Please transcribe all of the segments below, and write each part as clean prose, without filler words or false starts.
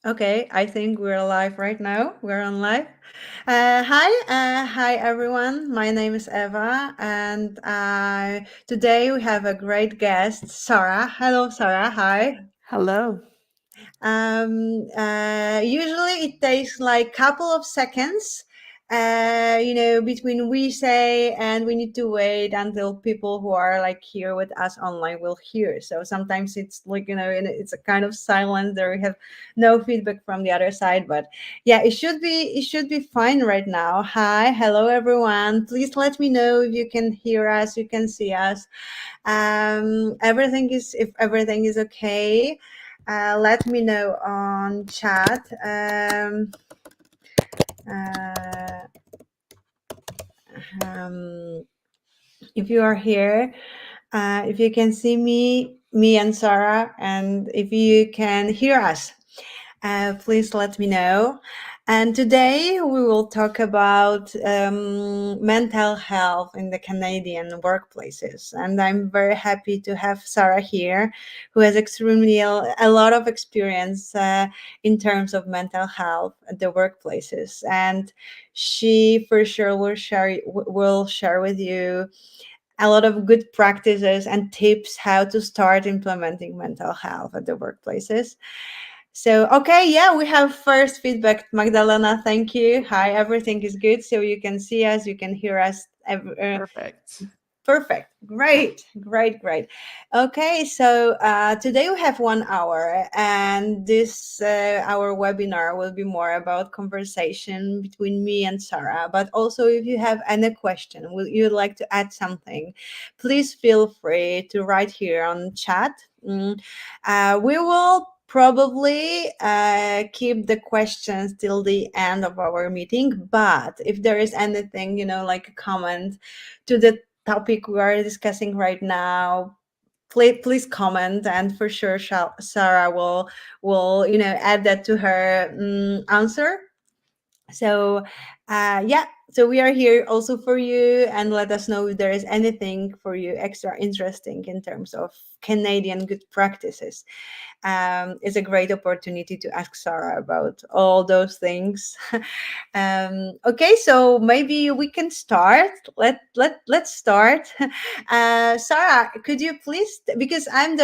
Okay, I think we're live right now. We're on live. Hi everyone. My name is Eva, and today we have a great guest, Sarah. Hello, Sarah. Hi. Hello. Usually it takes like couple of seconds, between we say and we need to wait until people who are like here with us online will hear. So sometimes it's like, and it's a kind of silence there. We have no feedback from the other side, but yeah, it should be fine right now. Hi, hello everyone. Please let me know if you can hear us, you can see us. If everything is okay, let me know on chat. Uh, um, if you are here, if you can see me and Sarah, and if you can hear us, please let me know. And today we will talk about mental health in the Canadian workplaces. And I'm very happy to have Sarah here, who has extremely a lot of experience in terms of mental health at the workplaces. And she for sure will share with you a lot of good practices and tips how to start implementing mental health at the workplaces. So, okay, yeah, we have first feedback. Magdalena, thank you. Hi, everything is good. So you can see us, you can hear us. Perfect. Perfect. Great, great, great. Okay, so today we have 1 hour, and this our webinar will be more about conversation between me and Sarah. But also, if you have any question, will you'd like to add something, please feel free to write here on chat. We will probably keep the questions till the end of our meeting, but if there is anything, like a comment to the topic we are discussing right now, please comment, and for sure Sarah will add that to her answer. So yeah, so we are here also for you, and let us know if there is anything for you extra interesting in terms of Canadian good practices. It's a great opportunity to ask Sarah about all those things. Okay, so maybe we can start. Let's start. Sarah, could you please, because I'm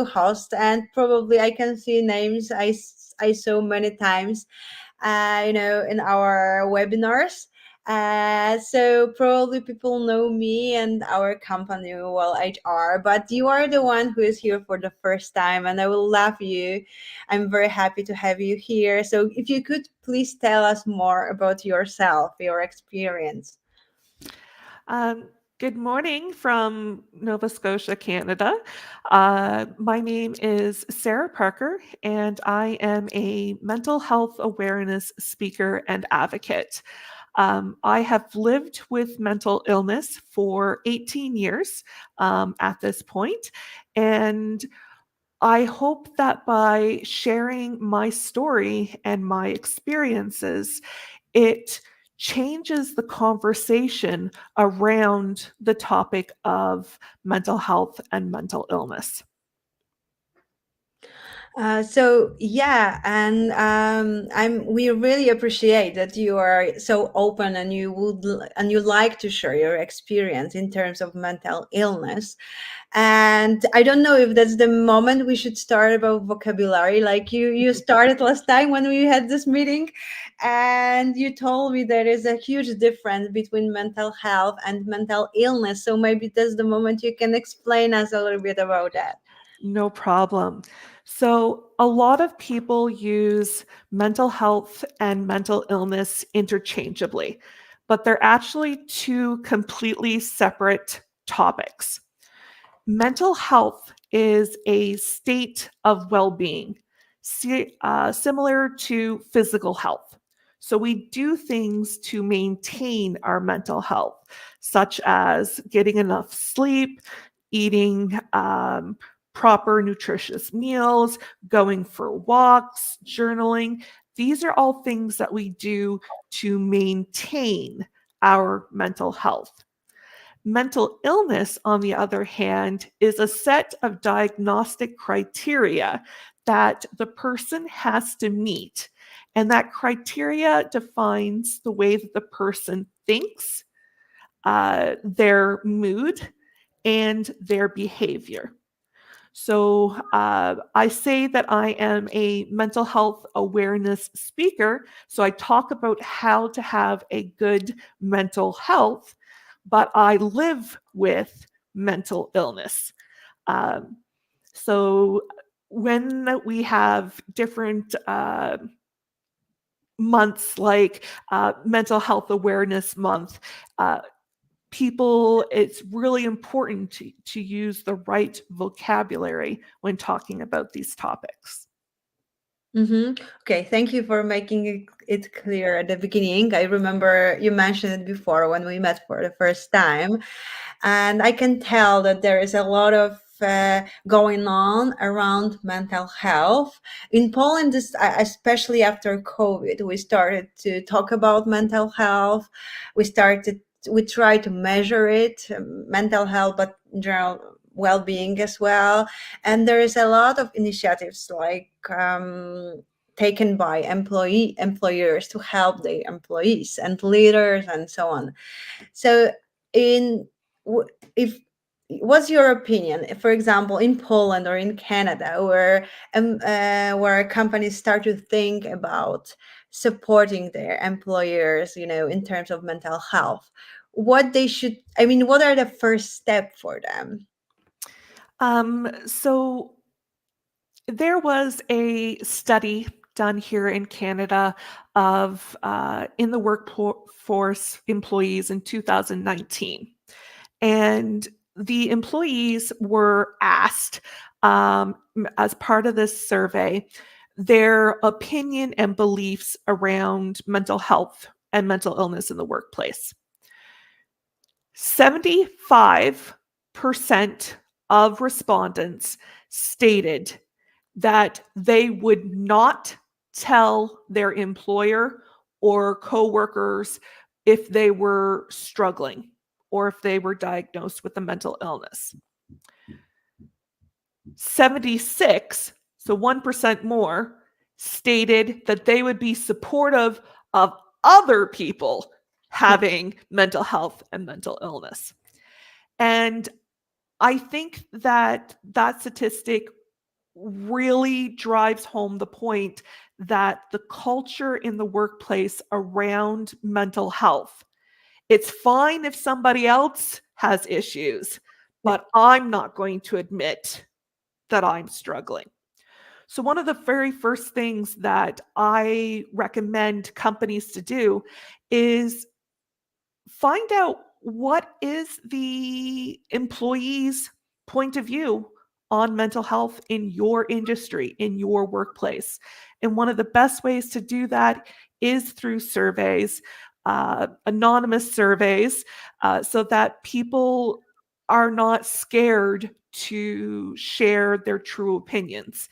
host, and probably I can see names I saw many times, in our webinars. So probably people know me and our company well, HR, but you are the one who is here for the first time, and I will love you. I'm very happy to have you here. So if you could please tell us more about yourself, your experience. Um, Good morning from Nova Scotia, Canada. My name is Sarah Parker, and I am a mental health awareness speaker and advocate. I have lived with mental illness for 18 years at this point, and I hope that by sharing my story and my experiences, it changes the conversation around the topic of mental health and mental illness. So yeah, and we really appreciate that you are so open, and and you like to share your experience in terms of mental illness. And I don't know if that's the moment we should start about vocabulary. Like you started last time when we had this meeting, and you told me there is a huge difference between mental health and mental illness. So maybe that's the moment you can explain us a little bit about that. No problem. So, a lot of people use mental health and mental illness interchangeably, but they're actually two completely separate topics. Mental health is a state of well being, similar to physical health. So, we do things to maintain our mental health, such as getting enough sleep, eating proper nutritious meals, going for walks, journaling. These are all things that we do to maintain our mental health. Mental illness, on the other hand, is a set of diagnostic criteria that the person has to meet. And that criteria defines the way that the person thinks, their mood, and their behavior. So I say that I am a mental health awareness speaker. So I talk about how to have a good mental health, but I live with mental illness. Um, so when we have different months like Mental Health Awareness Month, it's really important to use the right vocabulary when talking about these topics. Okay, thank you for making it clear at the beginning. I remember you mentioned it before when we met for the first time, and I can tell that there is a lot of going on around mental health in Poland. Especially after COVID, we started to talk about mental health. We try to measure it, mental health, but in general well-being as well. And there is a lot of initiatives like taken by employers to help their employees and leaders and so on. So in if what's your opinion, for example, in Poland or in Canada, where companies start to think about supporting their employers, in terms of mental health, what are the first step for them? So there was a study done here in Canada of in the workforce employees in 2019. And the employees were asked, as part of this survey, their opinion and beliefs around mental health and mental illness in the workplace. 75% of respondents stated that they would not tell their employer or coworkers if they were struggling or if they were diagnosed with a mental illness. 76, so 1% more, stated that they would be supportive of other people having mental health and mental illness. And I think that statistic really drives home the point that the culture in the workplace around mental health, it's fine if somebody else has issues, but I'm not going to admit that I'm struggling. So one of the very first things that I recommend companies to do is find out what is the employee's point of view on mental health in your industry, in your workplace. And one of the best ways to do that is through surveys, anonymous surveys, so that people are not scared to share their true opinions.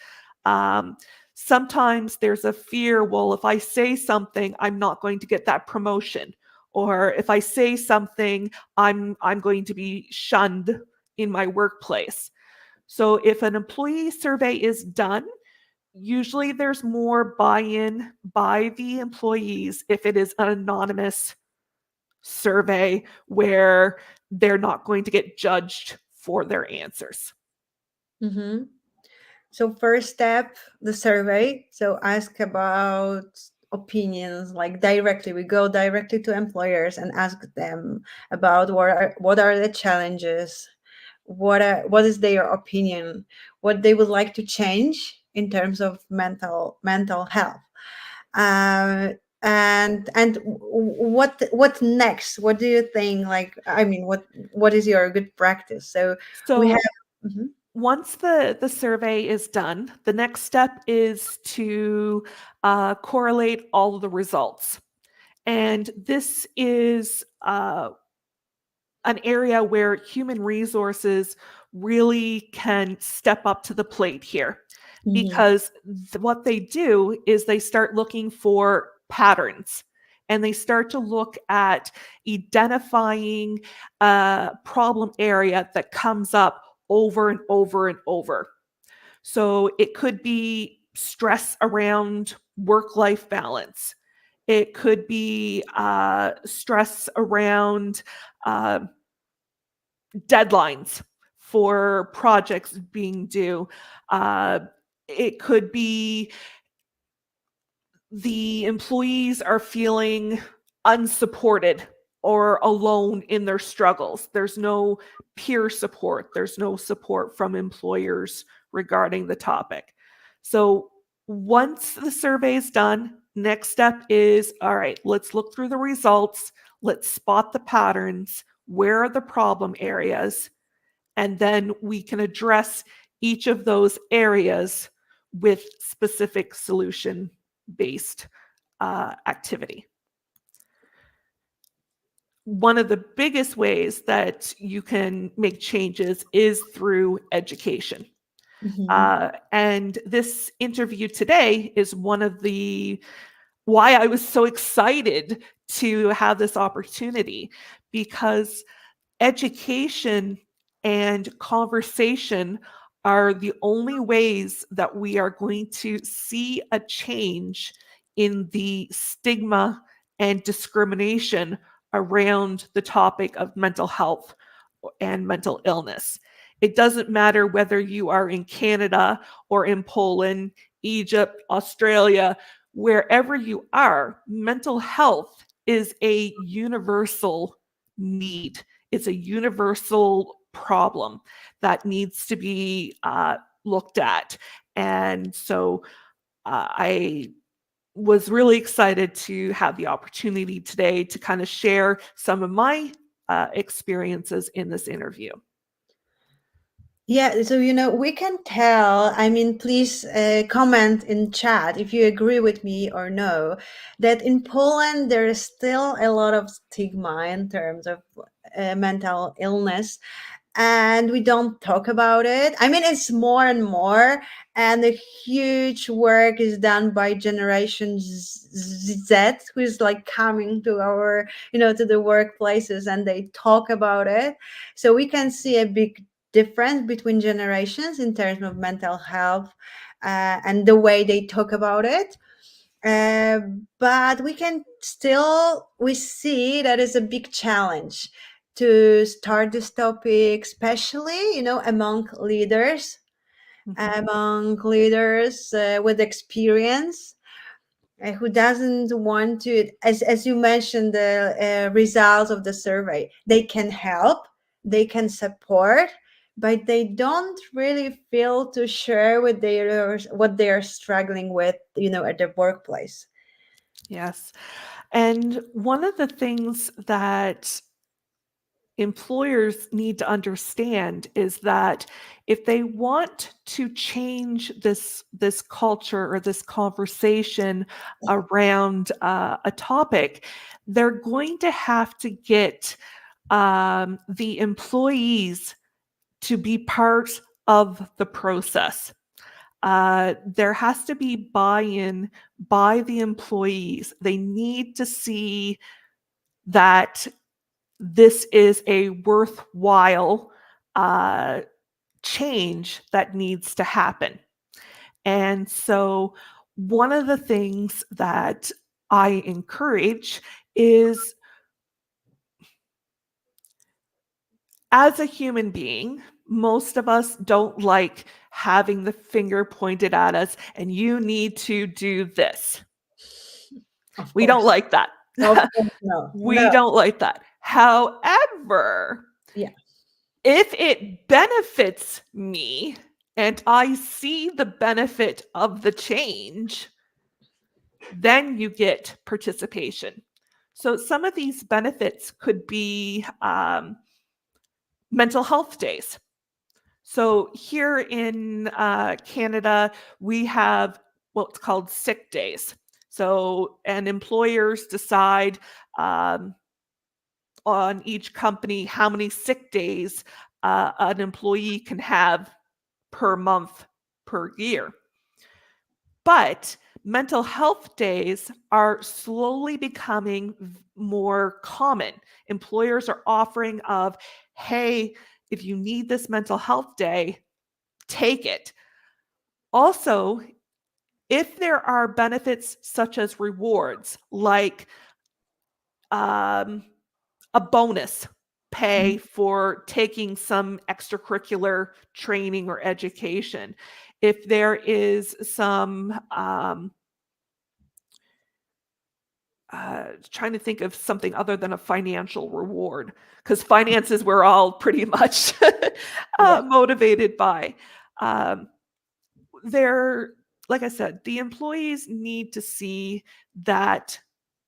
Sometimes there's a fear, well, if I say something, I'm not going to get that promotion. Or if I say something, I'm going to be shunned in my workplace. So if an employee survey is done, usually there's more buy-in by the employees if it is an anonymous survey where they're not going to get judged for their answers. Mm-hmm. So first step, the survey. So ask about opinions, like directly. We go directly to employers and ask them about what are the challenges, what is their opinion, what they would like to change in terms of mental health. And what next? What do you think? What is your good practice? So we have. Mhm. Once the survey is done, the next step is to correlate all of the results. And this is an area where human resources really can step up to the plate here. Mhm. Because what they do is they start looking for patterns and they start to look at identifying a problem area that comes up over and over and over. So it could be stress around work-life balance. It could be stress around deadlines for projects being due. It could be the employees are feeling unsupported or alone in their struggles. There's no peer support. There's no support from employers regarding the topic. So once the survey is done, next step is, all right, let's look through the results. Let's spot the patterns. Where are the problem areas? And then we can address each of those areas with specific solution-based activity. One of the biggest ways that you can make changes is through education. And this interview today is one of the why I was so excited to have this opportunity, because education and conversation are the only ways that we are going to see a change in the stigma and discrimination around the topic of mental health and mental illness. It doesn't matter whether you are in Canada or in Poland, Egypt, Australia, wherever you are, mental health is a universal need. It's a universal problem that needs to be looked at. And so I was really excited to have the opportunity today to kind of share some of my experiences in this interview. Yeah, so we can tell. I mean, please comment in chat if you agree with me or no, that in Poland there is still a lot of stigma in terms of mental illness, and we don't talk about it. I mean, it's more and more, and a huge work is done by Generation Z, who is like coming to our, to the workplaces, and they talk about it. So we can see a big difference between generations in terms of mental health and the way they talk about it. But we see that is a big challenge to start this topic, especially, among leaders, with experience, who doesn't want to, as you mentioned, the results of the survey, they can help, they can support, but they don't really feel to share with what they are struggling with, at the workplace. Yes. And one of the things that employers need to understand is that if they want to change this culture or this conversation around a topic, they're going to have to get the employees to be part of the process. There has to be buy-in by the employees. They need to see that this is a worthwhile change that needs to happen. And so one of the things that I encourage is, as a human being, most of us don't like having the finger pointed at us and you need to do this. We don't like that. Of course, no. We don't like that. However, if it benefits me and I see the benefit of the change, then you get participation. So some of these benefits could be mental health days. So here in Canada, we have what's called sick days. So, and employers decide on each company how many sick days an employee can have per month, per year. But mental health days are slowly becoming more common. Employers are offering of, hey, if you need this mental health day, take it. Also, if there are benefits such as rewards, like um, a bonus pay for taking some extracurricular training or education, if there is some trying to think of something other than a financial reward, because finances we're all pretty much Yeah. motivated by. Um, they're, like I said, the employees need to see that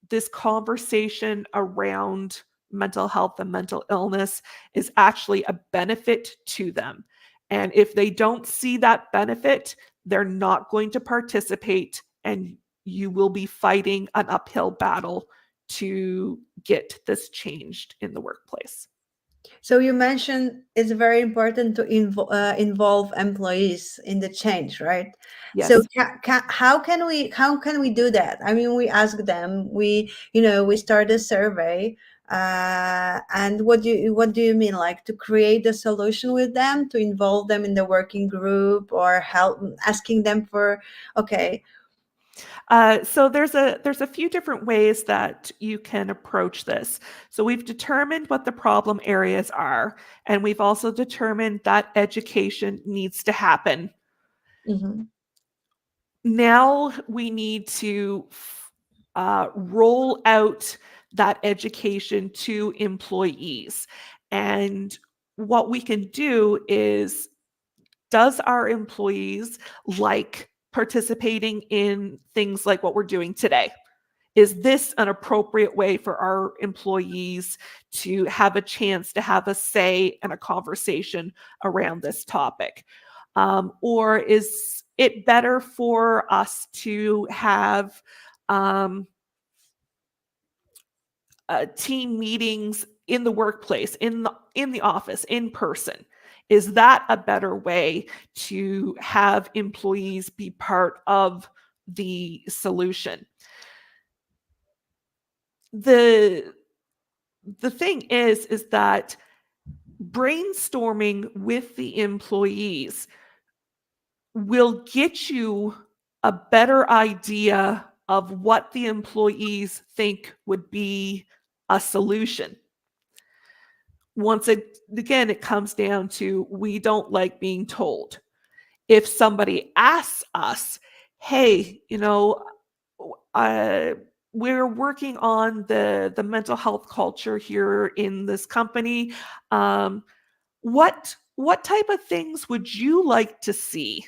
this conversation around mental health and mental illness is actually a benefit to them. And if they don't see that benefit, they're not going to participate, and you will be fighting an uphill battle to get this changed in the workplace. So you mentioned it's very important to involve employees in the change, right? So Yes. how can we do that? I mean, we ask them. We start a survey. And what do you mean, like to create a solution with them, to involve them in the working group, or help asking them for, okay. So there's a few different ways that you can approach this. So we've determined what the problem areas are, and we've also determined that education needs to happen. Mhm. Now we need to roll out that education to employees. And what we can do is, does our employees like participating in things like what we're doing today? Is this an appropriate way for our employees to have a chance to have a say and a conversation around this topic? Or is it better for us to have um, team meetings in the workplace, in the office, in person? Is that a better way to have employees be part of the solution? The the thing is that brainstorming with the employees will get you a better idea of what the employees think would be a solution. Once again, it comes down to, we don't like being told. If somebody asks us, hey, uh, we're working on the mental health culture here in this company. What type of things would you like to see?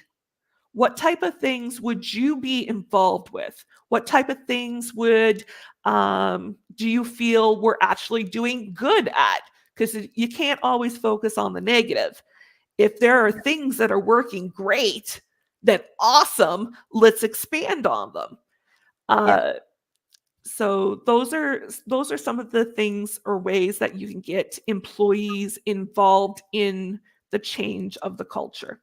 What type of things would you be involved with? What type of things would do you feel we're actually doing good at? Because you can't always focus on the negative. If there are things that are working great, then awesome, let's expand on them. Yeah. So those are some of the things or ways that you can get employees involved in the change of the culture.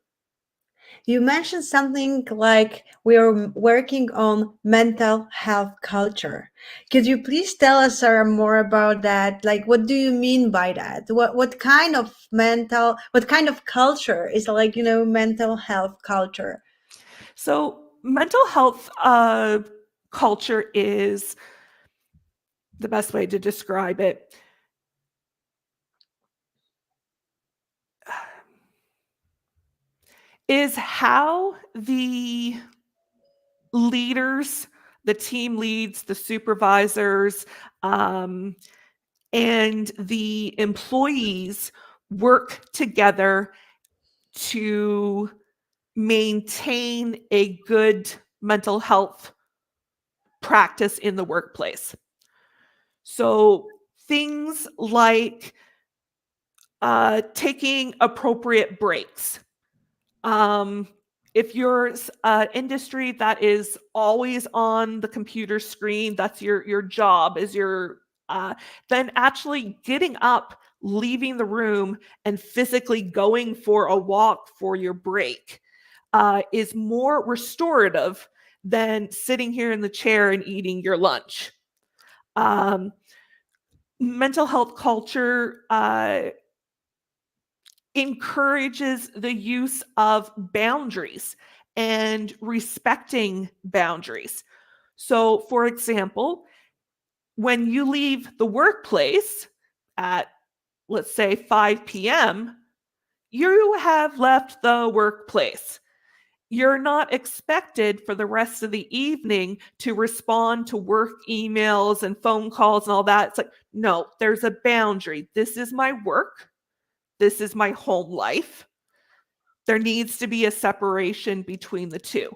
You mentioned something like we are working on mental health culture. Could you please tell us, Sarah, more about that? Like, what do you mean by that? What kind of culture is, like, mental health culture? So mental health culture is the best way to describe it. Is how the leaders, the team leads, the supervisors, um, and the employees work together to maintain a good mental health practice in the workplace. So things like taking appropriate breaks. Um, if you're an industry that is always on the computer screen, that's your job, is your then actually getting up, leaving the room, and physically going for a walk for your break is more restorative than sitting here in the chair and eating your lunch. Mental health culture encourages the use of boundaries and respecting boundaries. So, for example, when you leave the workplace at, let's say, 5 p.m., you have left the workplace. You're not expected for the rest of the evening to respond to work emails and phone calls and all that. It's like, no, there's a boundary. This is my work. This is my home life. There needs to be a separation between the two.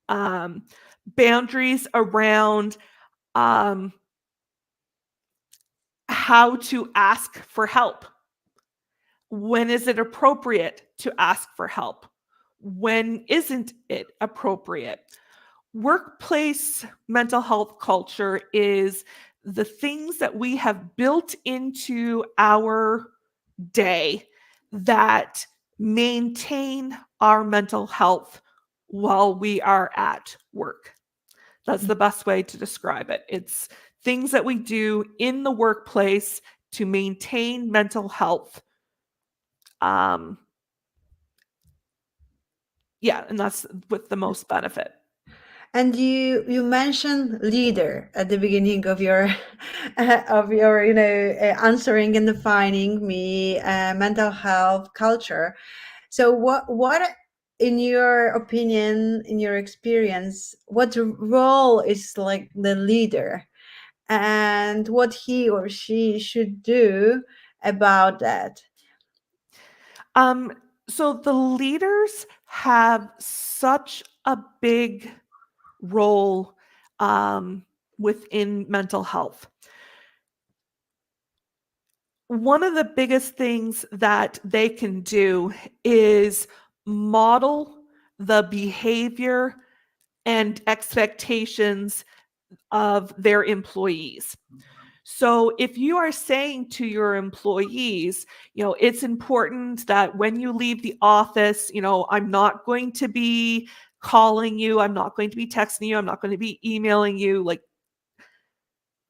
Boundaries around how to ask for help. When is it appropriate to ask for help? When isn't it appropriate? Workplace mental health culture is the things that we have built into our day that maintain our mental health while we are at work. That's the best way to describe it. It's things that we do in the workplace to maintain mental health. Yeah, and that's with the most benefit. And you mentioned leader at the beginning of your answering and defining me mental health culture. So what in your opinion, in your experience, what role is like the leader, and what he or she should do about that? So the leaders have such a big role within mental health. One of the biggest things that they can do is model the behavior and expectations of their employees. So if you are saying to your employees, it's important that when you leave the office, I'm not going to be calling you, I'm not going to be texting you, I'm not going to be emailing you. Like,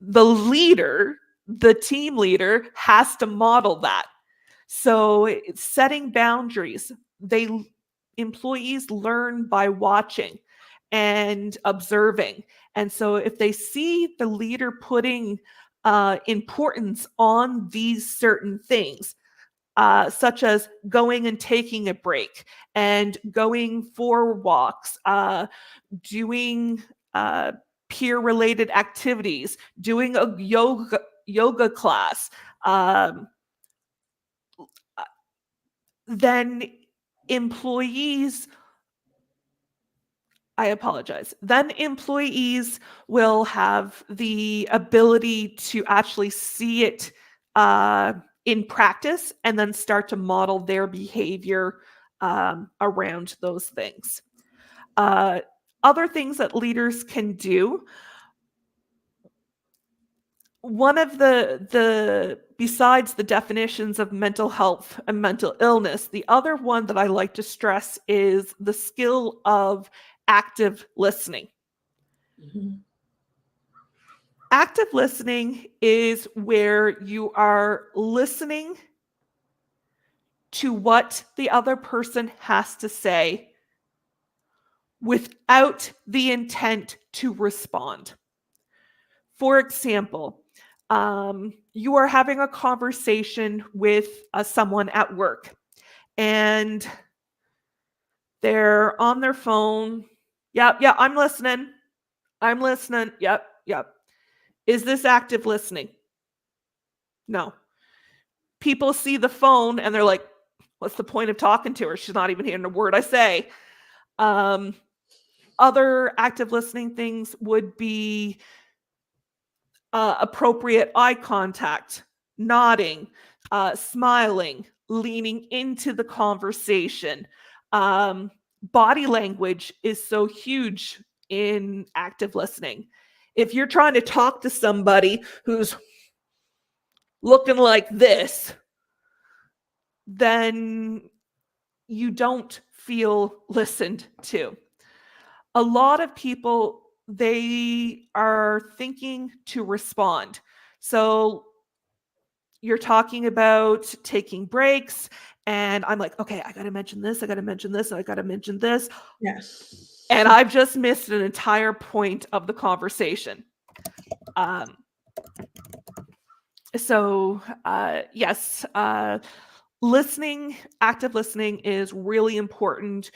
the leader, the team leader, has to model that. So setting boundaries, employees learn by watching and observing. And so if they see the leader putting importance on these certain things, such as going and taking a break and going for walks, doing peer-related activities, doing a yoga class, then employees will have the ability to actually see it in practice and then start to model their behavior around those things. Other things that leaders can do, one of the besides the definitions of mental health and mental illness, the other one that I like to stress is the skill of active listening. Mm-hmm. Active listening is where you are listening to what the other person has to say without the intent to respond. For example, you are having a conversation with someone at work, and they're on their phone. Yep, I'm listening. Yep. Is this active listening? No. People see the phone and they're like, what's the point of talking to her? She's not even hearing a word I say. Other active listening things would be appropriate eye contact, nodding, smiling, leaning into the conversation. Body language is so huge in active listening. If you're trying to talk to somebody who's looking like this, then you don't feel listened to. a lot of people, they are thinking to respond. So you're talking about taking breaks, and I'm like, okay, I got to mention this, I got to mention this, I got to mention this. Yeah. And I've just missed an entire point of the conversation. So yes, listening, active listening is really important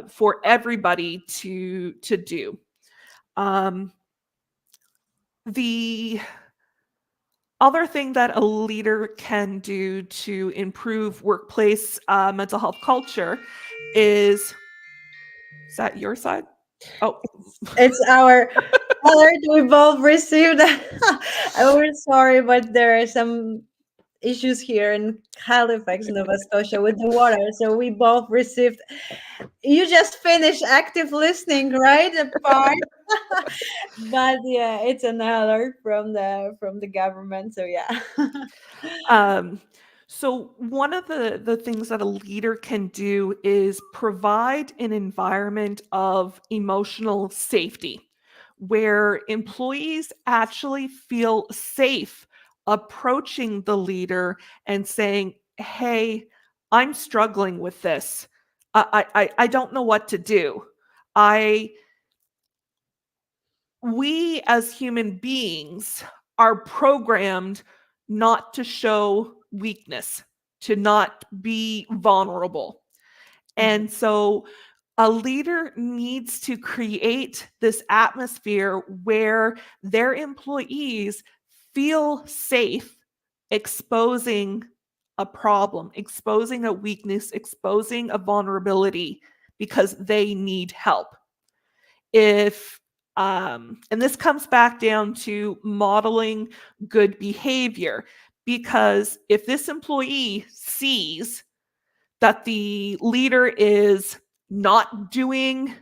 for everybody to do. The other thing that a leader can do to improve workplace mental health culture is that your side? Oh, It's our alert. We both received. We're sorry, but there are some issues here in Halifax, Nova Scotia, with the water. So we both received. You just finished active listening, right? The part, but yeah, it's an alert from the government. So yeah. um, so one of the things that a leader can do is provide an environment of emotional safety where employees actually feel safe approaching the leader and saying, "Hey, I'm struggling with this. I don't know what to do. I We as human beings are programmed not to show weakness, to not be vulnerable. And so a leader needs to create this atmosphere where their employees feel safe exposing a problem, exposing a weakness, exposing a vulnerability because they need help. If And this comes back down to modeling good behavior, because if this employee sees that the leader is not doing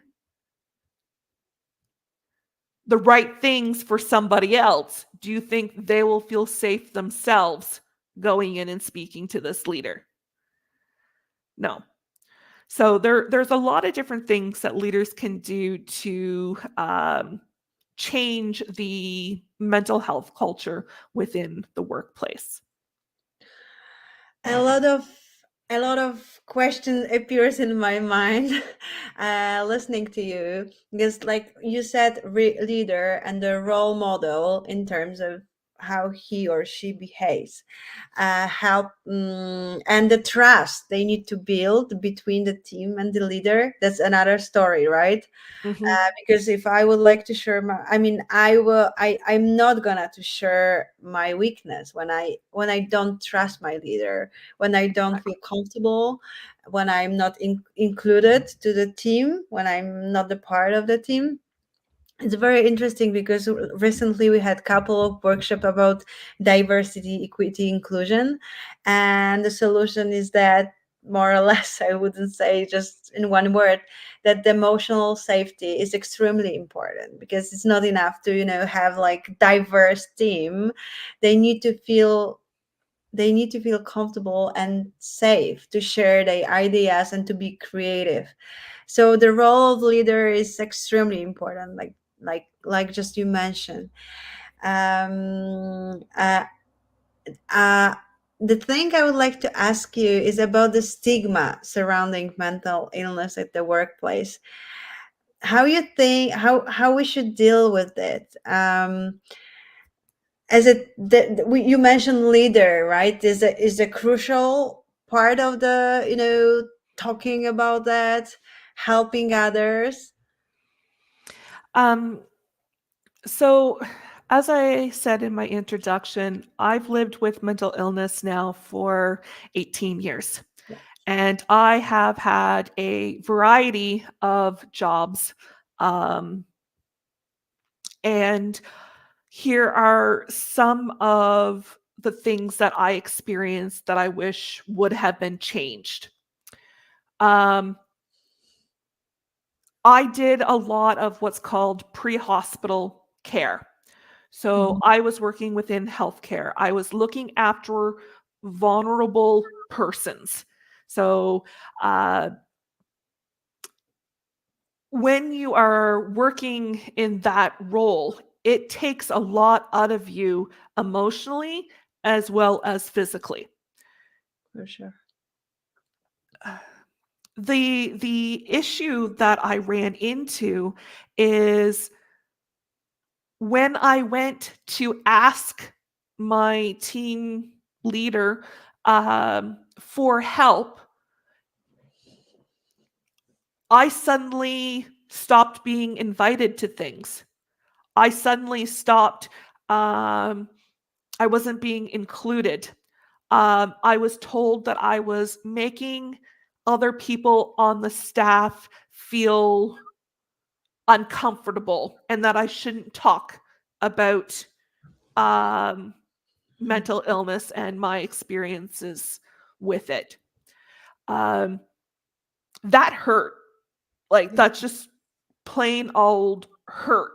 the right things for somebody else, do you think they will feel safe themselves going in and speaking to this leader? No. So there's a lot of different things that leaders can do to change the mental health culture within the workplace. a lot of a lot of question appears in my mind listening to you, because like you said, leader and the role model in terms of how he or she behaves, and the trust they need to build between the team and the leader. That's another story, right? Mhm. Because if I would like to share my, I mean, I'm not gonna to share my weakness when I don't trust my leader, when I don't feel comfortable, when I'm not included to the team, when I'm not the part of the team. It's very interesting because recently we had a couple of workshops about diversity, equity, inclusion, and the solution is that, more or less, I wouldn't say just in one word, that the emotional safety is extremely important, because it's not enough to have like diverse team. They need to feel comfortable and safe to share their ideas and to be creative. So the role of leader is extremely important, like just you mentioned. um uh, uh the thing I would like to ask you is about the stigma surrounding mental illness at the workplace. How you think, how we should deal with it? As it you mentioned leader, right? Is a crucial part of the, talking about that, helping others. Um, so, as I said in my introduction, I've lived with mental illness now for 18 years. Yeah. And I have had a variety of jobs. Um, and here are some of the things that I experienced that I wish would have been changed. Um, I did a lot of what's called pre-hospital care. So Mhm. I was working within healthcare. I was looking after vulnerable persons. So uh, when you are working in that role, it takes a lot out of you emotionally as well as physically. For sure. The issue that I ran into is when I went to ask my team leader for help, I suddenly stopped being invited to things. I suddenly stopped, um, I wasn't being included. I was told that I was making other people on the staff feel uncomfortable and that I shouldn't talk about um, mental illness and my experiences with it. Um, that hurt. Like, that's just plain old hurt.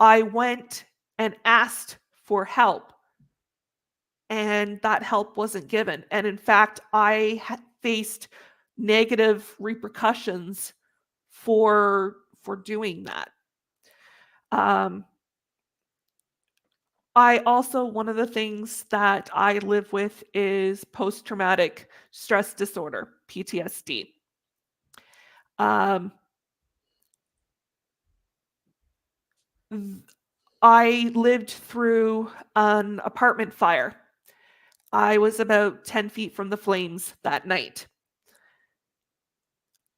I went and asked for help, and that help wasn't given. And in fact, I had faced negative repercussions for doing that. Um, I also, one of the things that I live with is post traumatic stress disorder, PTSD. Um, th- I lived through an apartment fire. I was about 10 feet from the flames that night.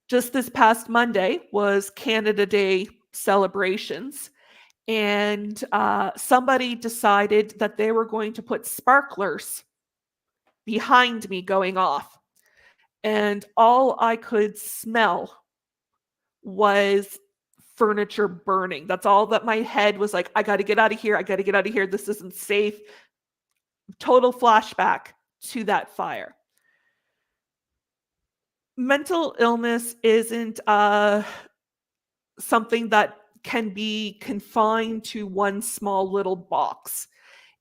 Just this past Monday was Canada Day celebrations, and somebody decided that they were going to put sparklers behind me going off. And all I could smell was furniture burning. That's all that my head was like, I got to get out of here. I got to get out of here. This isn't safe. Total flashback to that fire. Mental illness isn't something that can be confined to one small little box.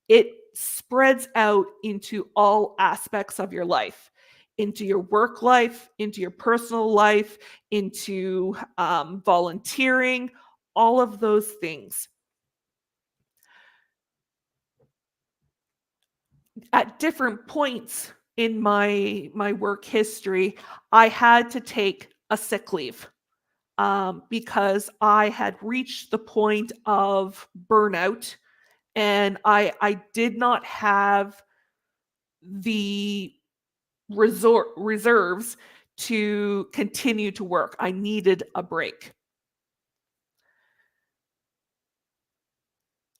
It spreads out into all aspects of your life, into your work life, into your personal life, into volunteering, all of those things. At different points in my work history, I had to take a sick leave because I had reached the point of burnout, and I did not have the reserves to continue to work. I needed a break.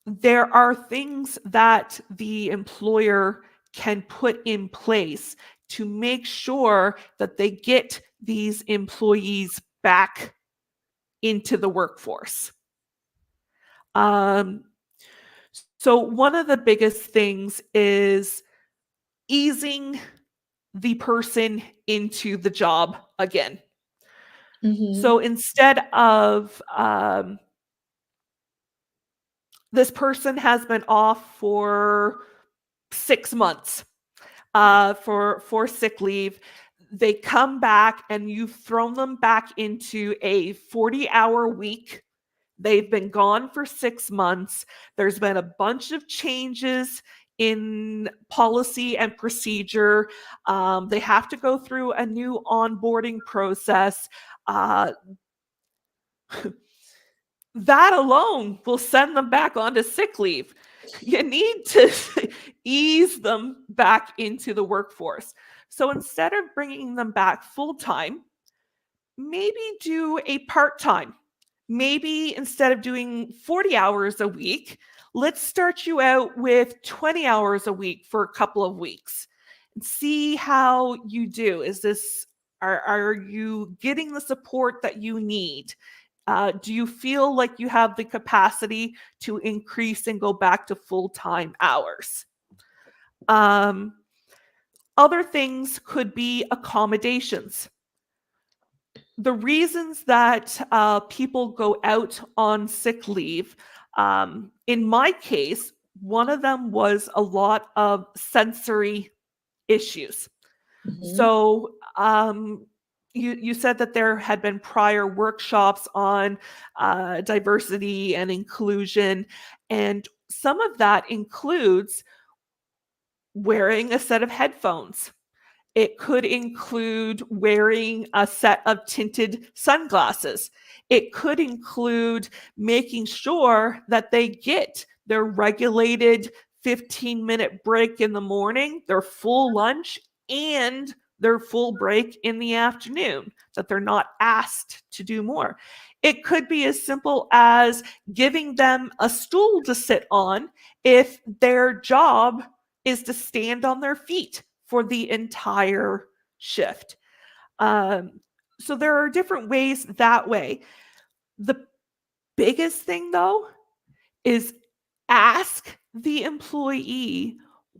There are things that the employer can put in place to make sure that they get these employees back into the workforce. Um, so, one of the biggest things is easing the person into the job again. Mm-hmm. So, instead of this person has been off for 6 months for sick leave. They come back and you've thrown them back into a 40-hour week. They've been gone for 6 months. There's been a bunch of changes in policy and procedure. They have to go through a new onboarding process. Uh, that alone will send them back onto sick leave. You need to ease them back into the workforce. So instead of bringing them back full time, maybe do a part time. Maybe instead of doing 40 hours a week, let's start you out with 20 hours a week for a couple of weeks and see how you do. Are you getting the support that you need? Do you feel like you have the capacity to increase and go back to full-time hours? Um, Other things could be accommodations. The reasons that people go out on sick leave, in my case, one of them was a lot of sensory issues. Mm-hmm. So you said that there had been prior workshops on diversity and inclusion, and some of that includes wearing a set of headphones. It could include wearing a set of tinted sunglasses. It could include making sure that they get their regulated 15-minute break in the morning, their full lunch, and their full break in the afternoon, that they're not asked to do more. It could be as simple as giving them a stool to sit on if their job is to stand on their feet for the entire shift. So there are different ways that way. The biggest thing, though, is ask the employee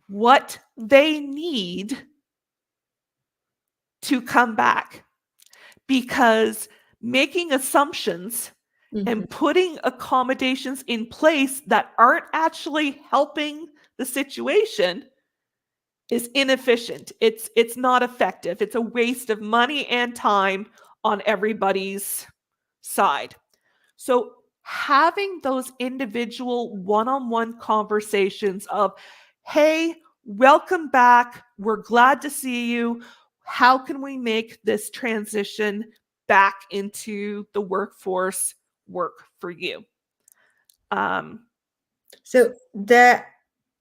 what they need to come back, because making assumptions and putting accommodations in place that aren't actually helping the situation is inefficient. It's not effective. It's a waste of money and time on everybody's side. So having those individual one-on-one conversations of, hey, welcome back. We're glad to see you. How can we make this transition back into the workforce work for you? So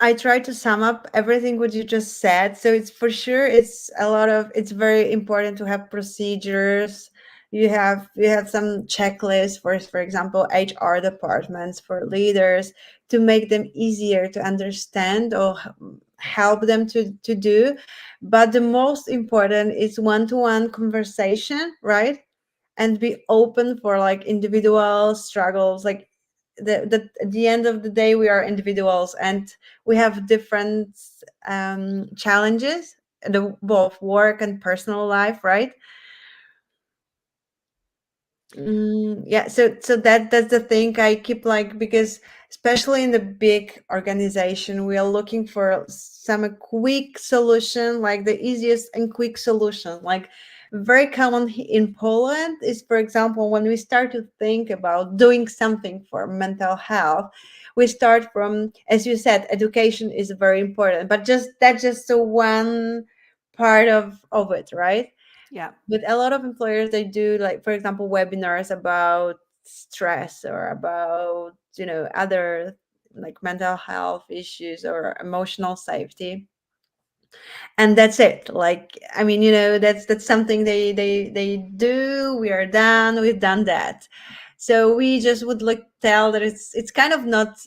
I try to sum up everything what you just said. So it's for sure it's very important to have procedures. You have some checklists for example, HR departments for leaders to make them easier to understand or help them to do. But the most important is one-to-one conversation, right? And be open for like individual struggles, like at the end of the day we are individuals and we have different challenges, both work and personal life, right? Yeah, so that's the thing I keep like, because especially in the big organization we are looking for some quick solution, like the easiest and quick solution. Like very common in Poland is, for example, when we start to think about doing something for mental health, we start from, as you said, education is very important, but that's just the one part of it, right? Yeah. But a lot of employers, they do, like for example, webinars about stress or about other like mental health issues or emotional safety, and that's it. Like, I mean, that's something they do. We are done, we've done that. So we just would like tell that it's kind of not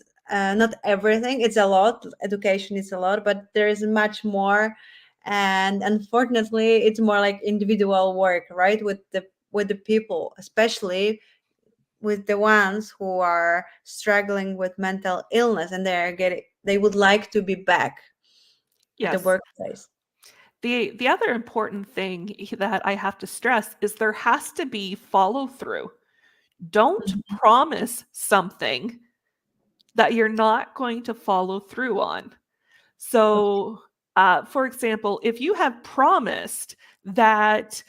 everything. It's a lot, education is a lot, but there is much more. And unfortunately it's more like individual work, right, with the people, especially with the ones who are struggling with mental illness, and they would like to be back at the Yes. workplace. The other important thing that I have to stress is there has to be follow through. Don't promise something that you're not going to follow through on. So, for example, if you have promised that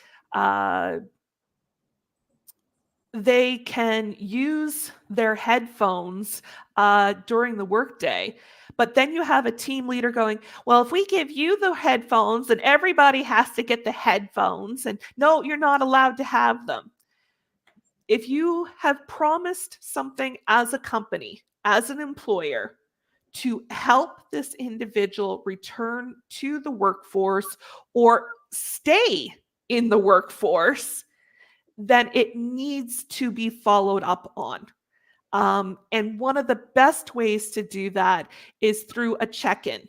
they can use their headphones during the workday, but then you have a team leader going, well, if we give you the headphones, then everybody has to get the headphones, and no, you're not allowed to have them. If you have promised something as a company, as an employer, to help this individual return to the workforce or stay in the workforce, then it needs to be followed up on. And one of the best ways to do that is through a check-in.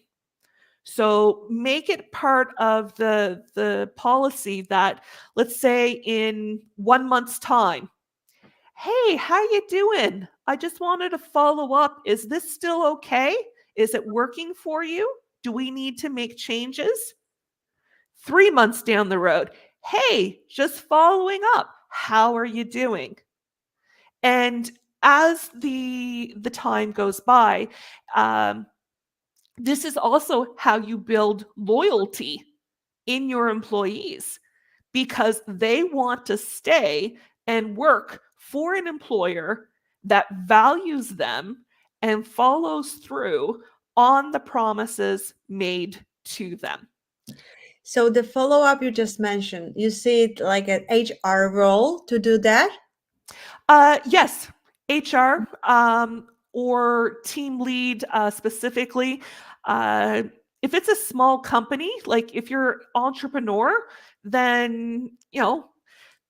So make it part of the policy that, let's say in 1 month's time, hey, how you doing? I just wanted to follow up. Is this still okay? Is it working for you? Do we need to make changes? 3 months down the road, hey, just following up. How are you doing? And as the time goes by, this is also how you build loyalty in your employees, because they want to stay and work for an employer that values them and follows through on the promises made to them. So the follow-up you just mentioned, you see it like an HR role to do that? Yes, HR or team lead specifically. If it's a small company, like if you're entrepreneur, then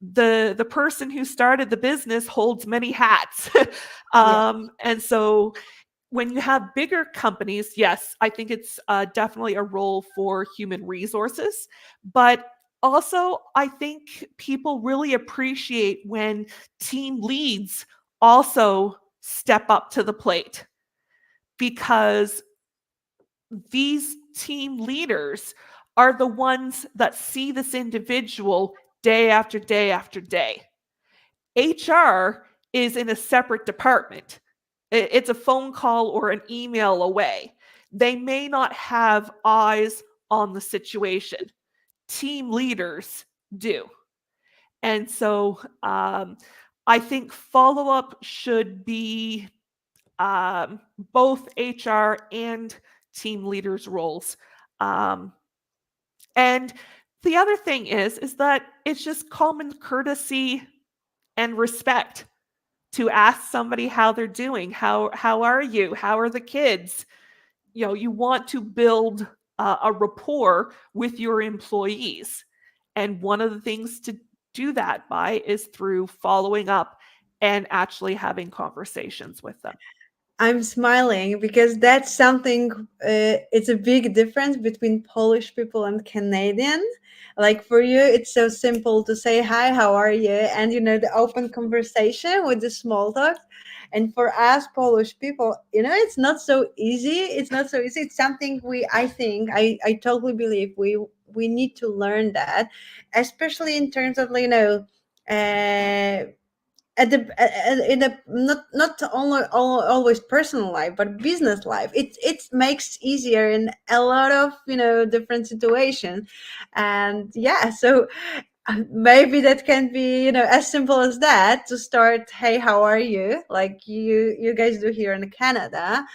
the person who started the business holds many hats. Yeah. And so when you have bigger companies, yes, I think it's definitely a role for human resources. But also, I think people really appreciate when team leads also step up to the plate, because these team leaders are the ones that see this individual day after day after day. HR is in a separate department. It's a phone call or an email away. They may not have eyes on the situation. Team leaders do. And so I think follow up should be both HR and team leaders' roles. Um, and the other thing is that it's just common courtesy and respect to ask somebody how they're doing. How are you? How are the kids? You want to build a rapport with your employees, and one of the things to do that by is through following up and actually having conversations with them. I'm smiling because that's something, it's a big difference between Polish people and Canadian. Like for you, it's so simple to say, hi, how are you? And, the open conversation with the small talk. And for us Polish people, it's not so easy. It's not so easy. It's something I think, I totally believe we need to learn that, especially in terms of, uh, at the in a not only always personal life but business life. It makes easier in a lot of different situations. And yeah, so maybe that can be as simple as that, to start, hey, how are you, like you guys do here in Canada,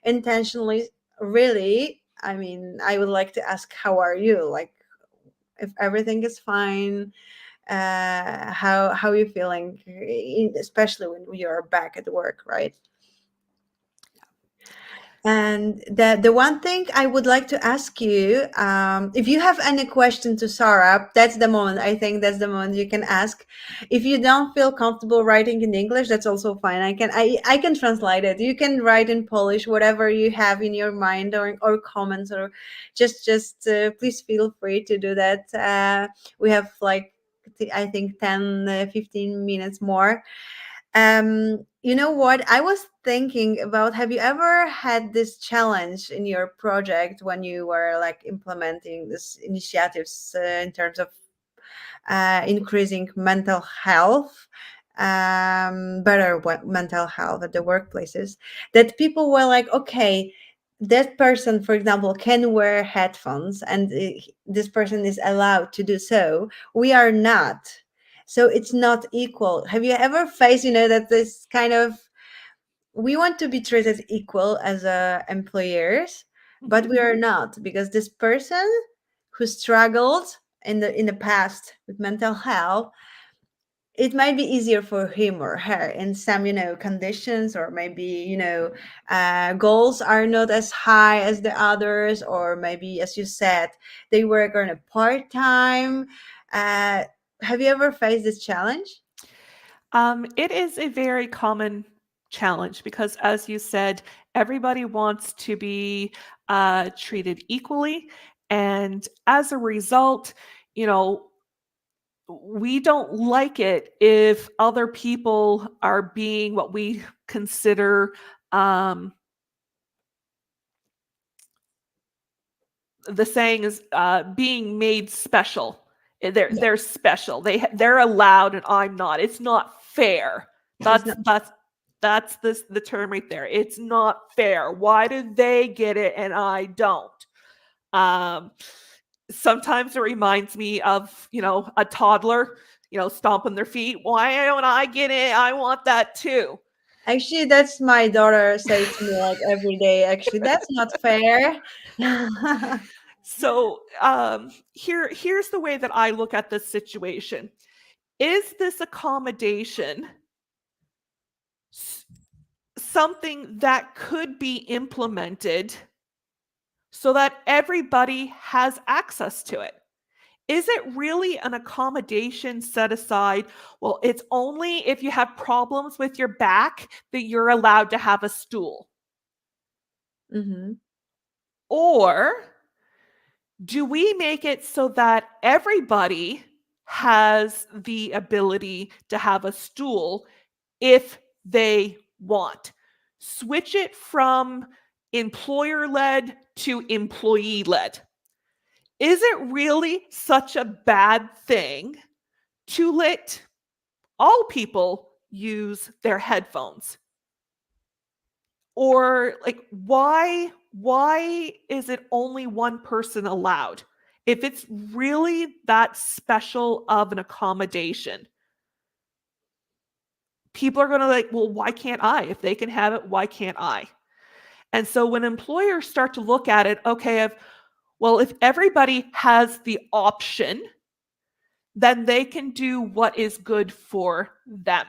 intentionally. Really, I mean, I would like to ask, how are you, like, if everything is fine, how are you feeling, especially when you're back at work, right? And the one thing I would like to ask you, if you have any question to Sarah, that's the moment. I think that's the moment you can ask. If you don't feel comfortable writing in English, that's also fine. I can translate it. You can write in Polish, whatever you have in your mind, or comments, or just please feel free to do that. We have like, I think 10, 15 minutes more. You know what? I was thinking about, have you ever had this challenge in your project when you were like implementing this initiatives, in terms of increasing mental health, better mental health at the workplaces, that people were like, okay, that person, for example, can wear headphones, and this person is allowed to do so. We are not. So it's not equal. Have you ever faced, that this kind of, we want to be treated equal as employers, but Mhm. we are not, because this person who struggled in the past with mental health, it might be easier for him or her in some conditions, or maybe goals are not as high as the others, or maybe, as you said, they work on a part-time. uh, have you ever faced this challenge? It is a very common challenge because, as you said, everybody wants to be treated equally. And as a result, you know, we don't like it if other people are being what we consider, um, the saying is, being made special. Yeah, They're special. They're allowed and I'm not. It's not fair. it's That's not. that's that's the term right there. It's not fair. Why do they get it and I don't? Um, Sometimes it reminds me of, a toddler, stomping their feet. Why don't I get it? I want that too. Actually, that's my daughter say to me like every day. Actually, that's not fair. So here's the way that I look at this situation. Is this accommodation something that could be implemented so that everybody has access to it? Is it really an accommodation set aside? Well, it's only if you have problems with your back that you're allowed to have a stool. Mm-hmm. Or do we make it so that everybody has the ability to have a stool if they want? Switch it from employer-led to employee-led. Is it really such a bad thing to let all people use their headphones? Or like why is it only one person allowed? If it's really that special of an accommodation, people are going to like, well, why can't I? If they can have it, why can't I? And so when employers start to look at it, okay, if everybody has the option, then they can do what is good for them.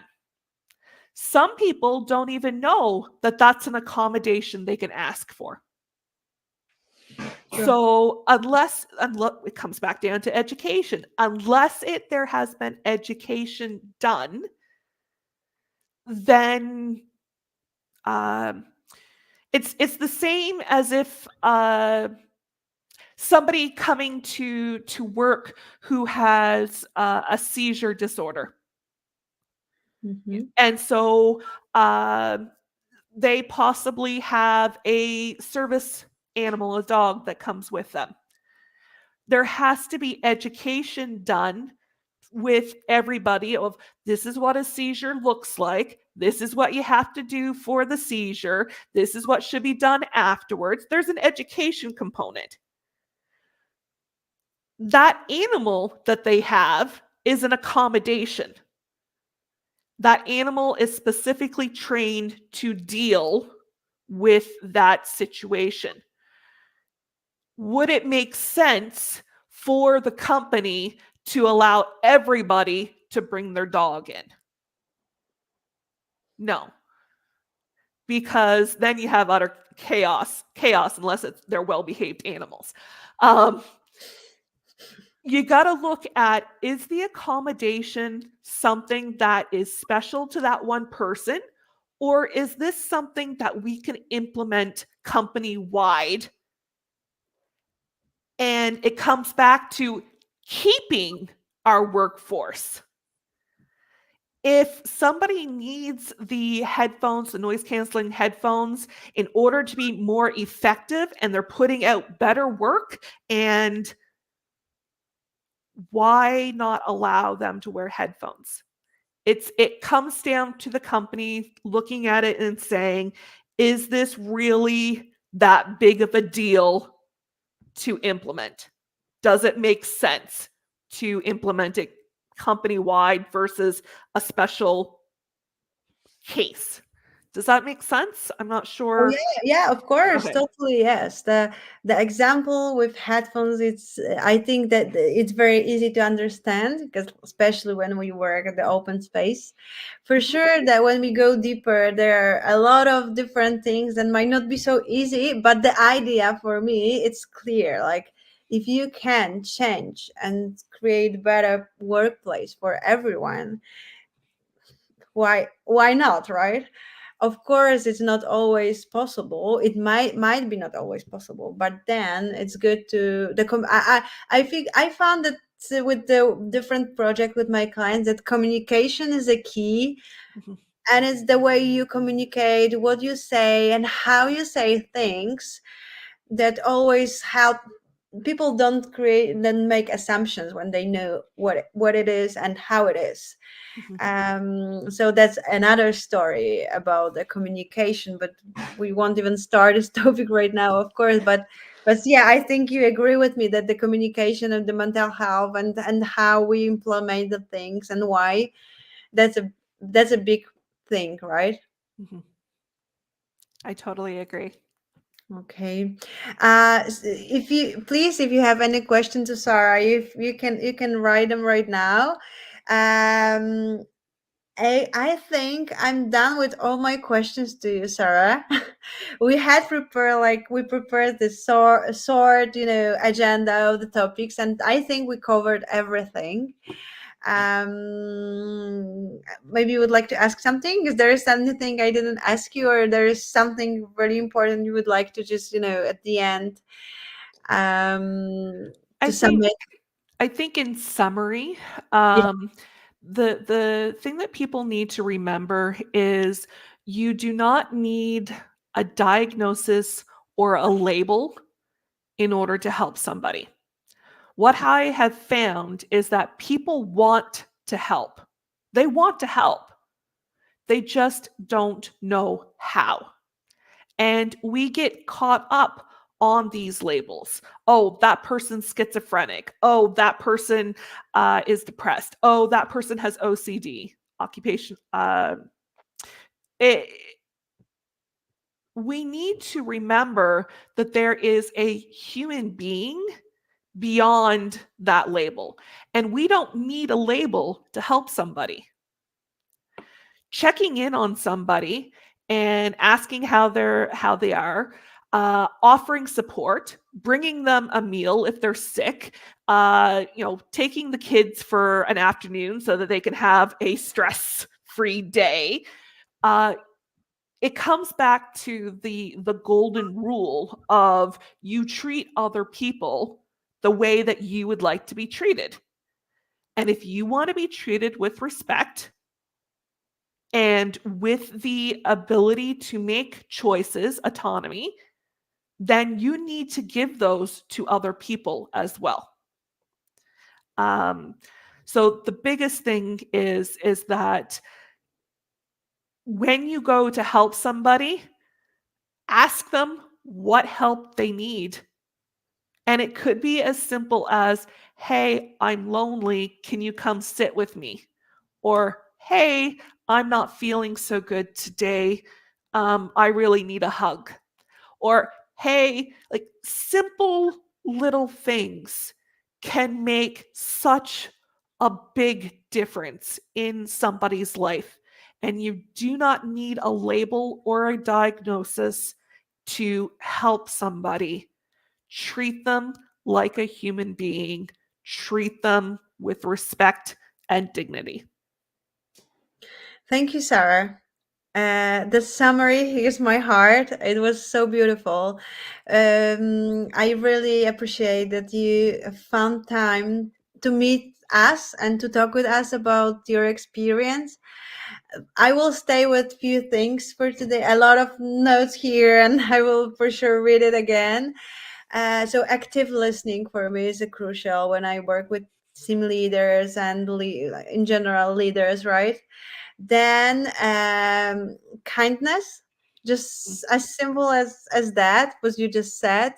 Some people don't even know that that's an accommodation they can ask for. Sure. So unless it comes back down to education, unless there has been education done, then it's the same as if somebody coming to work who has a seizure disorder. Mm-hmm. And so they possibly have a service animal, a dog that comes with them. There has to be education done with everybody of this is what a seizure looks like. This is what you have to do for the seizure. This is what should be done afterwards. There's an education component. That animal that they have is an accommodation. That animal is specifically trained to deal with that situation. Would it make sense for the company to allow everybody to bring their dog in? No. Because then you have utter chaos unless they're well-behaved animals. You got to look at, is the accommodation something that is special to that one person? Or is this something that we can implement company-wide? And it comes back to keeping our workforce. If somebody needs the headphones, the noise canceling headphones, in order to be more effective and they're putting out better work, and why not allow them to wear headphones? It comes down to the company looking at it and saying, is this really that big of a deal to implement? Does it make sense to implement it company-wide versus a special case? Does that make sense? I'm not Oh sure. yeah, of course, Okay. totally, yes. The example with headphones, it's I think that it's very easy to understand because especially when we work at the open space. For Mhm. sure that when we go deeper, there are a lot of different things that might not be so easy, but the idea for me, it's clear. Like if you can change and create better workplace for everyone, why not, right? Of course it's not always possible, it might be not always possible, but then it's good to I think I found that with the different project with my clients that communication is a key, Mhm. and it's the way you communicate, what you say and how you say things that always help. People don't create then make assumptions when they know what it is and how it is. Mhm. So that's another story about the communication, but we won't even start this topic right now, of course. But But yeah, I think you agree with me that the communication of the mental health and how we implement the things and why, that's a big thing, right? Mhm. I totally agree. Okay. If you please, if you have any questions to Sarah, if you can write them right now. Um, I think I'm done with all my questions to you, Sarah. We prepared this sort, agenda of the topics, and I think we covered everything. Maybe you would like to ask something. Is there something I didn't ask you, or there is something really important you would like to just, at the end, I to sum think it? I think in summary, Yeah. the thing that people need to remember is you do not need a diagnosis or a label in order to help somebody. What I have found is that people want to help. They want to help. They just don't know how. And we get caught up on these labels. Oh, that person's schizophrenic. Oh, that person is depressed. Oh, that person has OCD, occupation. It, we need to remember that there is a human being beyond that label. And we don't need a label to help somebody. Checking in on somebody and asking how they are, offering support, bringing them a meal if they're sick, taking the kids for an afternoon so that they can have a stress-free day. Uh, it comes back to the golden rule of you treat other people the way that you would like to be treated. And if you want to be treated with respect and with the ability to make choices, autonomy, then you need to give those to other people as well. Um, so the biggest thing is that when you go to help somebody, ask them what help they need. And it could be as simple as, hey, I'm lonely. Can you come sit with me? Or, hey, I'm not feeling so good today. I really need a hug. Or, hey, like simple little things can make such a big difference in somebody's life. And you do not need a label or a diagnosis to help somebody. Treat them like a human being, treat them with respect and dignity. Thank you, Sarah. The summary, here's my heart. It was so beautiful. I really appreciate that you found time to meet us and to talk with us about your experience. I will stay with few things for today. A lot of notes here, and I will for sure read it again. So active listening for me is a crucial when I work with team leaders and in general leaders, right? Then kindness, just as simple as that, what you just said.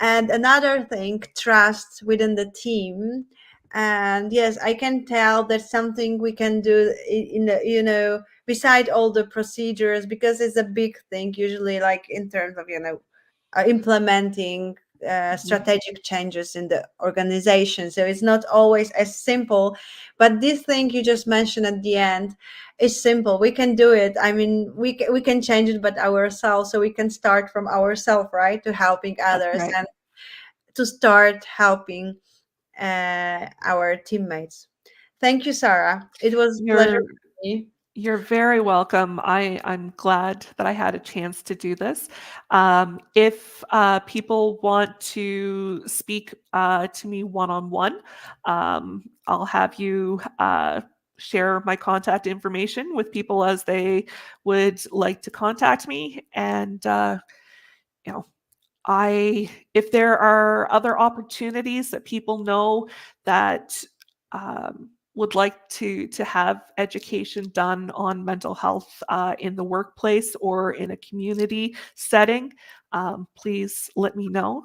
And another thing, trust within the team. And yes, I can tell that's something we can do in the, beside all the procedures, because it's a big thing usually, like in terms of, implementing Mhm. strategic changes in the organization. So it's not always as simple, but this thing you just mentioned at the end is simple. We can do it. I mean, we can change it, but ourselves. So we can start from ourselves, right, to helping That's others right. and to start helping our teammates. Thank you, Sarah. It was a pleasure You're for me. you're very welcome. I'm glad that I had a chance to do this. If people want to speak to me one-on-one, I'll have you share my contact information with people as they would like to contact me. And you know, if there are other opportunities that people know that would like to have education done on mental health in the workplace or in a community setting, please let me know.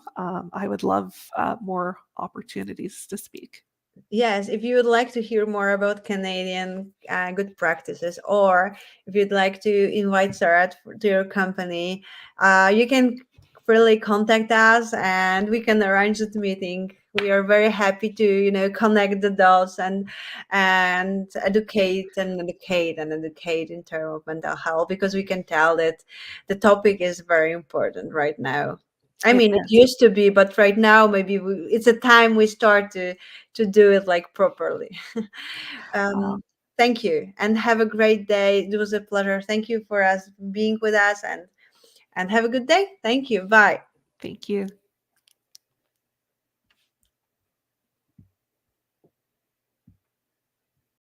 I would love more opportunities to speak. Yes, if you would like to hear more about Canadian good practices, or if you'd like to invite Sarah to your company, you can really contact us and we can arrange the meeting. We are very happy to, connect the dots and educate in terms of mental health, because we can tell that the topic is very important right now. I It mean, it is. used to be, but right now maybe it's a time we start to do it like properly. Uh, um, Thank you and have a great day. It was a pleasure. Thank you for us being with us, and have a good day. Thank you. Bye. thank you.